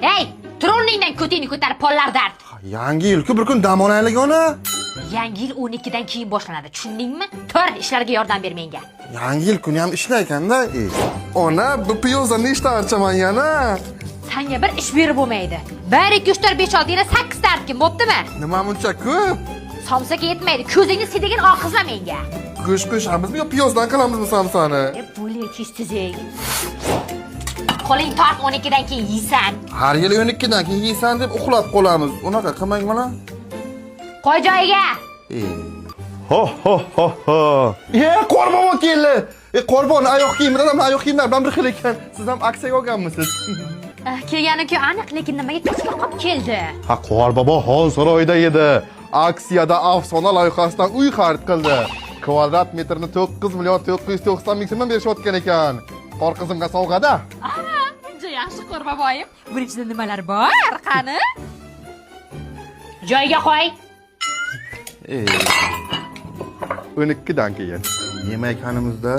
Ey, tur o'rningdan ko'tingni ko'tarib pollar dard. Yangi yil-ku bir kun dam olaylik ona. Yangi yil 12 dan keyin boshlanadi, tushundingmi? Tur, ishlarga yordam ber menga. Yangi yil kuni ham ishlaykan-da. Ona, bu piyozani nechta archaman yana? Senga bir ish berib bo'lmaydi. 1 2 3 4 5 6 yana 8 ta artgin, bo'ptimi? Nima buncha ko'p? Somsaga yetmaydi. Ko'zingni sidigin oqizla menga. Go'sht qo'shamizmi yo piyozdan qilamizmi samsani? Bo'li tiztizing. Qo'ling tort 12 dan keyin yeysan. Har yil 12 dan keyin yeysan deb uxlab qolamiz. Unaqa qilmang mana. Qo'y joyiga. Ho ho ho ho. Qorbon keldi. Qorbon oyoq kiyimlar ham oyoq kiyimlar bilan bir xil ekan. Siz ham aksiyaga olganmisiz? Kelgani-ku aniq, lekin nimaga kechga qolib keldi? Ha, Qorbobo Xon saroyida edi. Aksiyada afsona loyihasidan uy xarid qildi. Kvadrat metrini 9 million 990 ming so'mdan berishayotgan ekan. Qor qizimga sovg'ada. Juda yaxshi Qorboboyim. Buning ichida nimalar bor, qani? Joyiga qo'y. 12 dan keyin yemaykanimizda